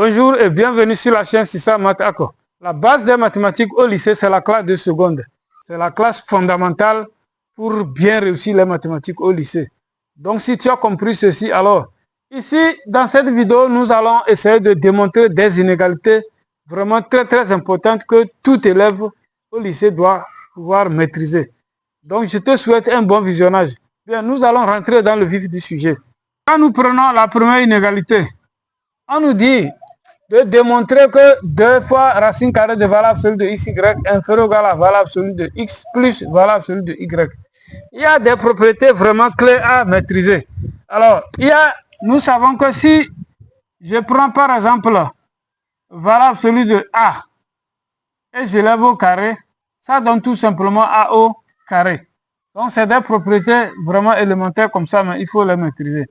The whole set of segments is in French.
Bonjour et bienvenue sur la chaîne Sissa Matako. La base des mathématiques au lycée, c'est la classe de seconde. C'est la classe fondamentale pour bien réussir les mathématiques au lycée. Donc si tu as compris ceci, alors ici, dans cette vidéo, nous allons essayer de démontrer des inégalités vraiment très importantes que tout élève au lycée doit pouvoir maîtriser. Donc je te souhaite un bon visionnage. Bien, nous allons rentrer dans le vif du sujet. Quand nous prenons la première inégalité, on nous dit de démontrer que 2 fois racine carrée de valeur absolue de xy inférieur ou égal à valeur absolue de x plus valeur absolue de y. Il y a des propriétés vraiment clés à maîtriser. Alors, nous savons que si je prends par exemple valeur absolue de a et je lève au carré, ça donne tout simplement a au carré. Donc, c'est des propriétés vraiment élémentaires comme ça, mais il faut les maîtriser.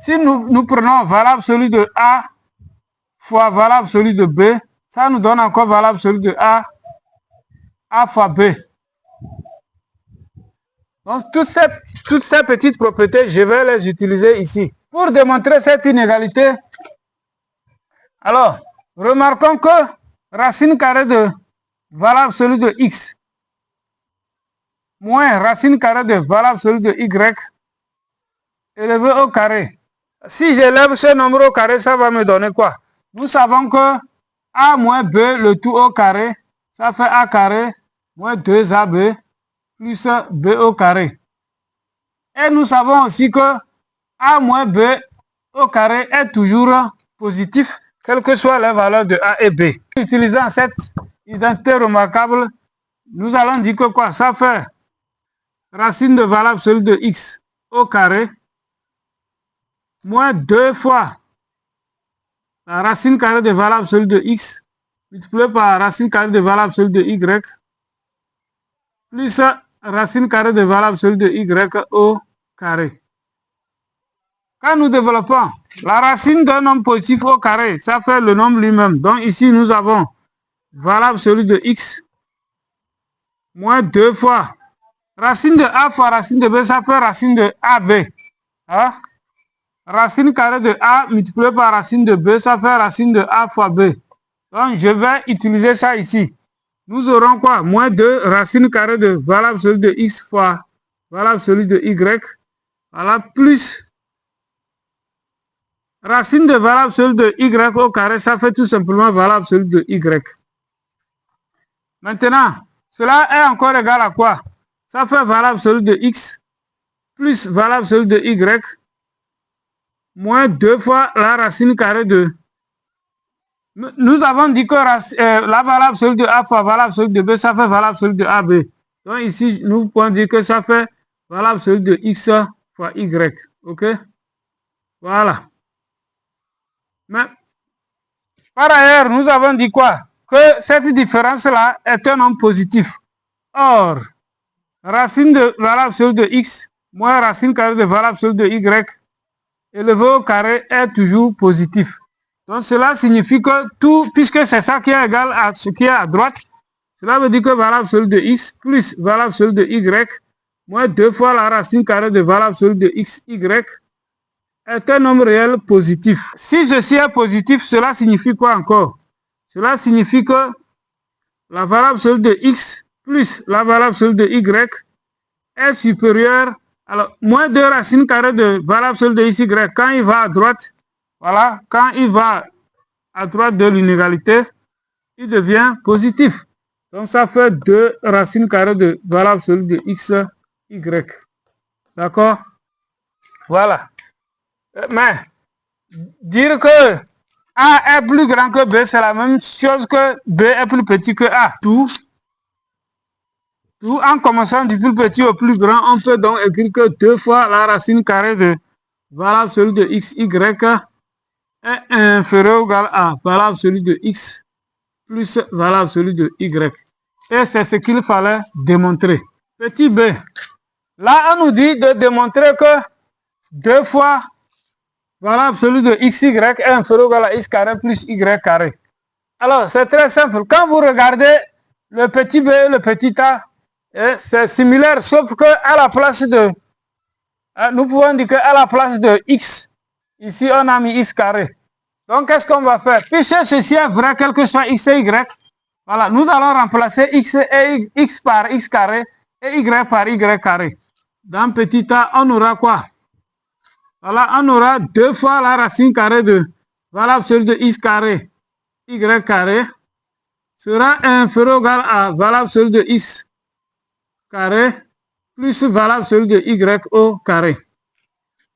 Si nous prenons valeur absolue de a fois valeur absolue de b, ça nous donne encore valeur absolue de a fois b. Donc, toutes ces petites propriétés, je vais les utiliser ici. Pour démontrer cette inégalité, alors, remarquons que racine carrée de valeur absolue de x moins racine carrée de valeur absolue de y élevé au carré. Si j'élève ce nombre au carré, ça va me donner quoi? Nous savons que a moins b, le tout au carré, ça fait a carré moins 2ab plus b au carré. Et nous savons aussi que a moins b au carré est toujours positif, quelles que soient les valeurs de a et b. Utilisant cette identité remarquable, nous allons dire que quoi? Ça fait racine de valeur absolue de x au carré moins 2 fois la racine carrée de valeur absolue de x multiplié par la racine carrée de valeur absolue de y plus racine carrée de valeur absolue de y au carré. Quand nous développons la racine d'un nombre positif au carré, ça fait le nombre lui-même. Donc ici, nous avons valeur absolue de x moins 2 fois racine de a fois racine de b, ça fait racine de ab. Hein? Racine carrée de a multiplié par racine de b, ça fait racine de a fois b. Donc, je vais utiliser ça ici. Nous aurons quoi? Moins 2 racine carrée de valeur absolue de x fois valeur absolue de y. Voilà, plus racine de valeur absolue de y au carré, ça fait tout simplement valeur absolue de y. Maintenant, cela est encore égal à quoi? Ça fait valeur absolue de x plus valeur absolue de y moins 2 fois la racine carrée de... Nous avons dit que la valeur absolue de a fois valeur absolue de b, ça fait valeur absolue de ab. Donc ici, nous pouvons dire que ça fait valeur absolue de x fois y. Ok? Voilà. Mais, par ailleurs, nous avons dit quoi? Que cette différence-là est un nombre positif. Or, racine de valeur absolue de x moins racine carrée de valeur absolue de y élevé au carré est toujours positif. Donc cela signifie que tout, puisque c'est ça qui est égal à ce qui est à droite, cela veut dire que valeur absolue de x plus valeur absolue de y moins 2 fois la racine carrée de valeur absolue de x, y est un nombre réel positif. Si ceci est positif, cela signifie quoi encore? Cela signifie que la valeur absolue de x plus la valeur absolue de y est supérieure. Alors, moins 2 racines carrées de valeur absolue de xy, quand il va à droite, voilà, quand il va à droite de l'inégalité, il devient positif. Donc, ça fait 2 racines carrées de valeur absolue de x, y. D'accord? Voilà. Mais, dire que A est plus grand que B, c'est la même chose que B est plus petit que A. Tout en commençant du plus petit au plus grand, on peut donc écrire que 2 fois la racine carrée de valeur absolue de x, y est inférieur ou égal à valeur absolue de x plus valeur absolue de y. Et c'est ce qu'il fallait démontrer. Petit b. Là, on nous dit de démontrer que 2 fois valeur absolue de xy est inférieur ou égal à x carré plus y carré. Alors, c'est très simple. Quand vous regardez le petit b et le petit a, c'est similaire, sauf que à la place de... Nous pouvons dire qu'à la place de x, ici on a mis x carré. Donc, qu'est-ce qu'on va faire? Puisque ceci est vrai, quel que soit x et y, voilà, nous allons remplacer x par x carré et y par y carré. Dans petit a, on aura quoi? Voilà, on aura 2 fois la racine carrée de valeur absolue de x carré, y carré, sera inférieur ou égal à valeur absolue de x carré plus valeur absolue de y au carré.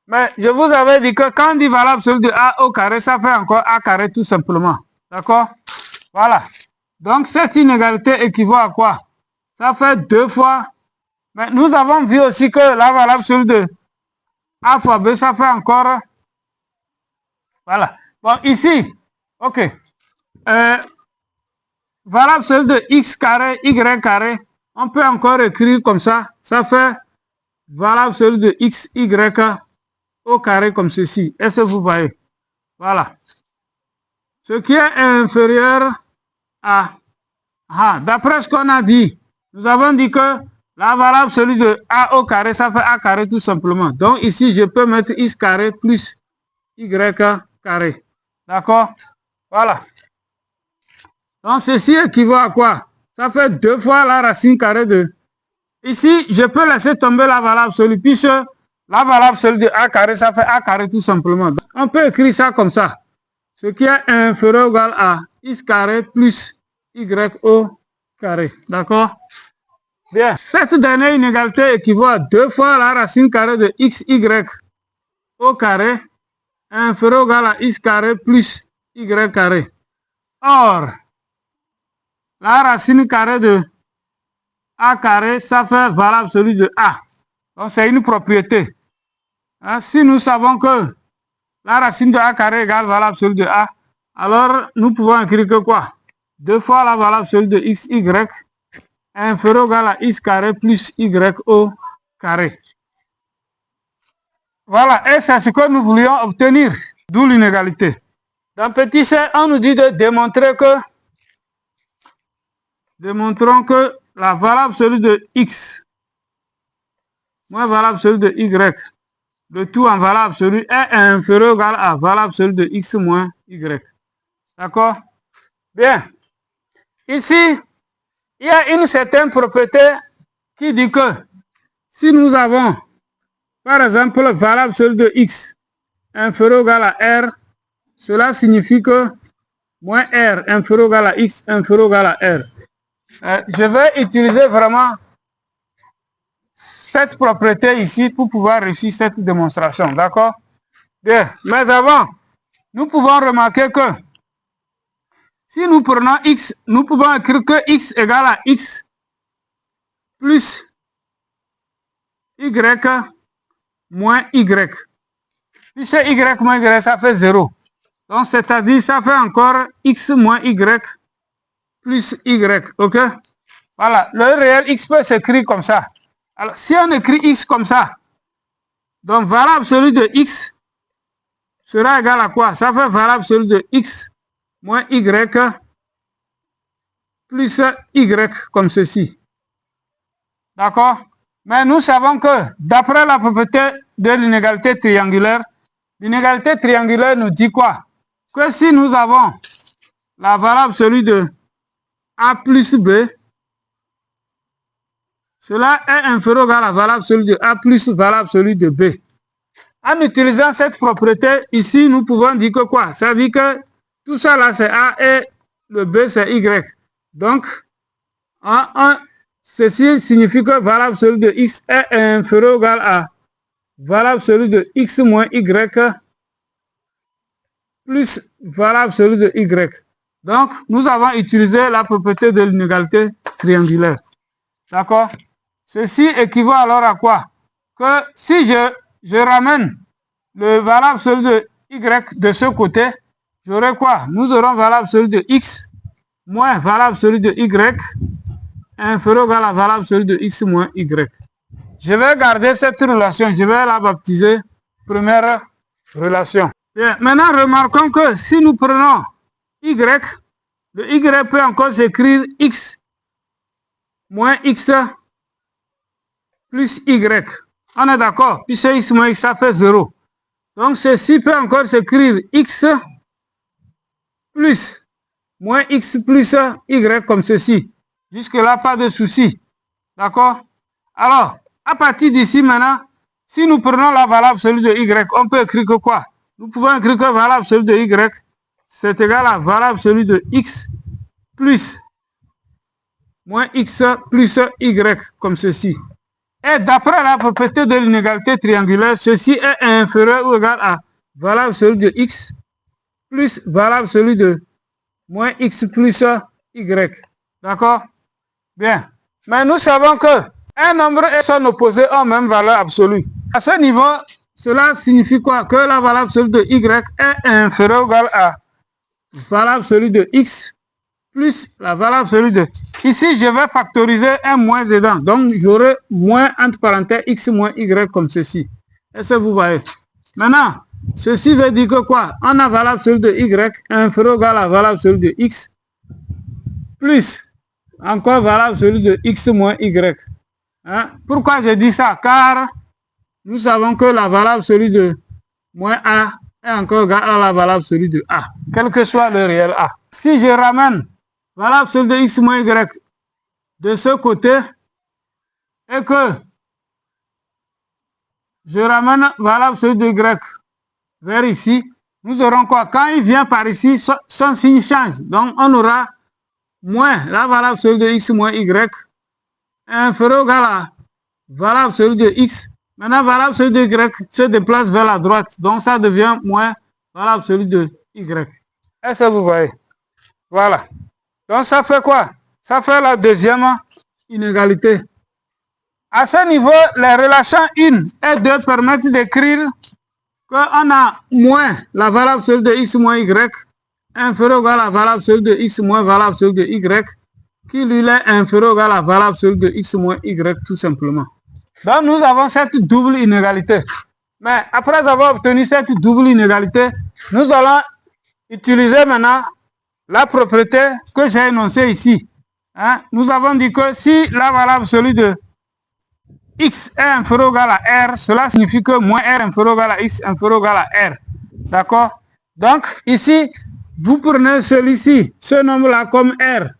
Mais je vous avais dit que quand on dit valeur absolue de a au carré, ça fait encore a carré tout simplement. D'accord? Voilà. Donc cette inégalité équivaut à quoi? Ça fait 2 fois. Mais nous avons vu aussi que la valeur absolue de a fois b, ça fait encore. Voilà. Bon, ici, ok. Valeur absolue de x carré, y carré, on peut encore écrire comme ça. Ça fait valeur absolue de x, y au carré comme ceci. Est-ce que vous voyez? Voilà. Ce qui est inférieur à... d'après ce qu'on a dit, nous avons dit que la valeur absolue de a au carré, ça fait a carré tout simplement. Donc ici, je peux mettre x carré plus y carré. D'accord? Voilà. Donc ceci équivaut à quoi? Ça fait 2 fois la racine carrée de... Ici, je peux laisser tomber la valeur absolue, puisque la valeur absolue de a carré, ça fait a carré tout simplement. Donc, on peut écrire ça comme ça. Ce qui est inférieur ou égal à x carré plus y au carré. D'accord? Bien. Cette dernière inégalité équivaut à 2 fois la racine carrée de x, y au carré inférieur ou égal à x carré plus y carré. Or, la racine carrée de a carré, ça fait valeur absolue de a. Donc, c'est une propriété. Hein, si nous savons que la racine de a carré égale valeur absolue de a, alors nous pouvons écrire que quoi? 2 fois la valeur absolue de x, y inférieur ou égal à x carré plus y au carré. Voilà, et c'est ce que nous voulions obtenir, d'où l'inégalité. Dans petit c, on nous dit de démontrer que démontrons que la valeur absolue de x moins valeur absolue de y, le tout en valeur absolue, est inférieur ou égal à valeur absolue de x moins y. D'accord? Bien. Ici, il y a une certaine propriété qui dit que si nous avons, par exemple, valeur absolue de x inférieur ou égal à r, cela signifie que moins r inférieur ou égal à x inférieur ou égal à r. Je vais utiliser vraiment cette propriété ici pour pouvoir réussir cette démonstration. D'accord? Bien. Mais avant, nous pouvons remarquer que si nous prenons x, nous pouvons écrire que x égale à x plus y moins y. Puisque y moins y, ça fait 0. Donc, c'est-à-dire, ça fait encore x moins y plus y. OK? Voilà. Le réel x peut s'écrire comme ça. Alors, si on écrit x comme ça, donc valeur absolue de x sera égal à quoi? Ça fait valeur absolue de x moins y plus y comme ceci. D'accord? Mais nous savons que d'après la propriété de l'inégalité triangulaire nous dit quoi? Que si nous avons la valeur absolue de a plus b, cela est inférieur à la valeur absolue de a plus valeur absolue de b. En utilisant cette propriété, ici, nous pouvons dire que quoi? Ça veut dire que tout ça là, c'est a et le b, c'est y. Donc, ceci signifie que valeur absolue de x est inférieur ou égal à valeur absolue de x moins y plus valeur absolue de y. Donc, nous avons utilisé la propriété de l'inégalité triangulaire. D'accord? Ceci équivaut alors à quoi? Que si je ramène le valeur absolue de y de ce côté, j'aurai quoi? Nous aurons valeur absolue de x moins valeur absolue de y inférieur à la valeur absolue de x moins y. Je vais garder cette relation, je vais la baptiser première relation. Bien, maintenant, remarquons que si nous prenons y, le y peut encore s'écrire x moins x plus y. On est d'accord? Puisque x moins x, ça fait 0. Donc, ceci peut encore s'écrire x plus moins x plus y comme ceci. Jusque-là, pas de souci. D'accord? Alors, à partir d'ici maintenant, si nous prenons la valeur absolue de y, on peut écrire que quoi? Nous pouvons écrire que la valeur absolue de y, c'est égal à la valeur absolue de x plus moins x plus y, comme ceci. Et d'après la propriété de l'inégalité triangulaire, ceci est inférieur ou égal à valeur absolue de x plus valeur absolue de moins x plus y. D'accord? Bien. Mais nous savons que un nombre et son opposé ont même valeur absolue. À ce niveau, cela signifie quoi? Que la valeur absolue de y est inférieure ou égale à valeur absolue de x plus la valeur absolue de... Ici, je vais factoriser un moins dedans. Donc, j'aurai moins entre parenthèses x moins y comme ceci. Est-ce que vous voyez? Maintenant, ceci veut dire que quoi? On a valeur absolue de y inférieure ou égale à valeur absolue de x plus encore valeur absolue de x moins y. Hein? Pourquoi je dis ça? Car nous savons que la valeur absolue de moins a est encore égale à la valeur absolue de a, quel que soit le réel a. Si je ramène valeur absolue de x moins y de ce côté et que je ramène valeur absolue de y vers ici, nous aurons quoi? Quand il vient par ici, son signe change. Donc, on aura moins la valeur absolue de x moins y inférieur ou égal à valeur absolue de x. Maintenant, valeur absolue de y se déplace vers la droite. Donc, ça devient moins valeur absolue de y. Est-ce que vous voyez? Voilà. Donc, ça fait quoi? Ça fait la deuxième inégalité. À ce niveau, les relations 1 et 2 permettent d'écrire qu'on a moins la valeur absolue de x moins y inférieur ou égal à la valeur absolue de x moins valeur absolue de y qui lui est inférieur ou égal à la valeur absolue de x moins y tout simplement. Donc, nous avons cette double inégalité. Mais après avoir obtenu cette double inégalité, nous allons utiliser maintenant la propriété que j'ai énoncée ici. Hein? Nous avons dit que si la valeur absolue de x est inférieur ou égal à r, cela signifie que moins r inférieur ou égal à x inférieur ou égal à r. D'accord? Donc, ici, vous prenez celui-ci, ce nombre-là comme r.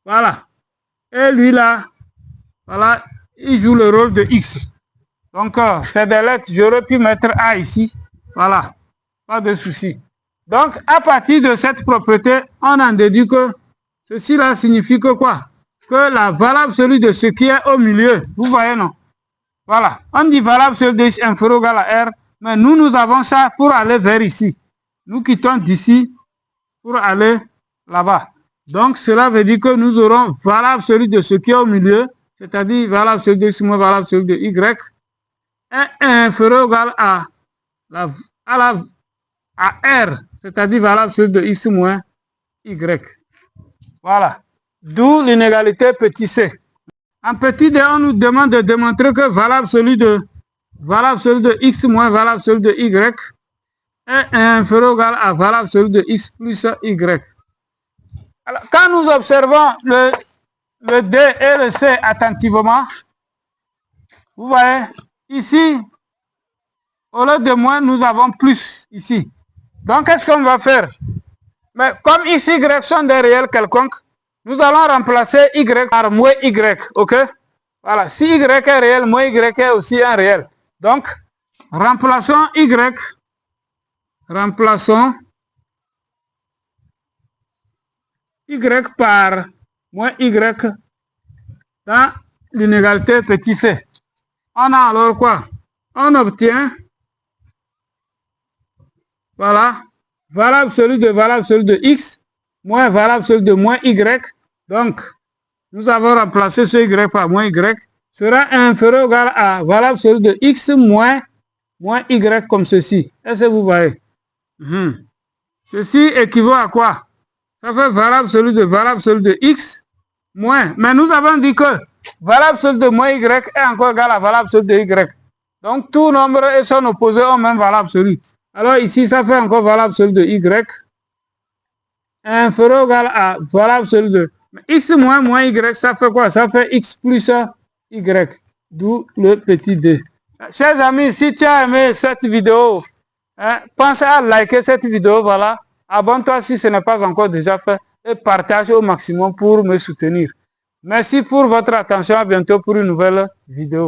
Voilà. Et lui-là, voilà, il joue le rôle de x. Donc, c'est des lettres. J'aurais pu mettre a ici. Voilà. Pas de souci. Donc, à partir de cette propriété, on en déduit que ceci-là signifie que quoi? Que la valeur absolue de ce qui est au milieu, vous voyez, non? Voilà. On dit valeur absolue de x inférieur ou égal à r, mais nous avons ça pour aller vers ici. Nous quittons d'ici pour aller là-bas. Donc, cela veut dire que nous aurons valeur absolue de ce qui est au milieu, c'est-à-dire valeur absolue de x moins valeur absolue de y, est inférieur ou égal à r, c'est-à-dire valeur absolue de x moins y. Voilà. D'où l'inégalité petit c. En petit d, on nous demande de démontrer que valeur absolue de x moins valeur absolue de y est inférieur ou égal à valeur absolue de x plus y. Alors, quand nous observons le D et le C attentivement, vous voyez, ici, au lieu de moins, nous avons plus ici. Donc, qu'est-ce qu'on va faire? Mais comme ici, y sont des réels quelconques, nous allons remplacer y par moins y, ok? Voilà, si y est réel, moins y est aussi un réel. Donc, remplaçons y par moins y dans l'inégalité petit c. On a alors quoi? On obtient, voilà, valeur absolue de x moins valeur absolue de moins y. Donc, nous avons remplacé ce y par moins y, sera inférieur ou égal à valeur absolue de x moins y comme ceci. Est-ce que vous voyez? Ceci équivaut à quoi? Ça fait valeur absolue de x moins. Mais nous avons dit que valeur absolue de moins y est encore égal à valeur absolue de y. Donc, tout nombre et son opposé ont même valeur absolue. Alors ici, ça fait encore valeur absolue de y inférieur ou égal à valeur absolue de x moins y, ça fait quoi? Ça fait x plus y, d'où le petit d. Chers amis, si tu as aimé cette vidéo, pense à liker cette vidéo, voilà, Abonne-toi si ce n'est pas encore déjà fait et partage au maximum pour me soutenir. Merci pour votre attention. À bientôt pour une nouvelle vidéo.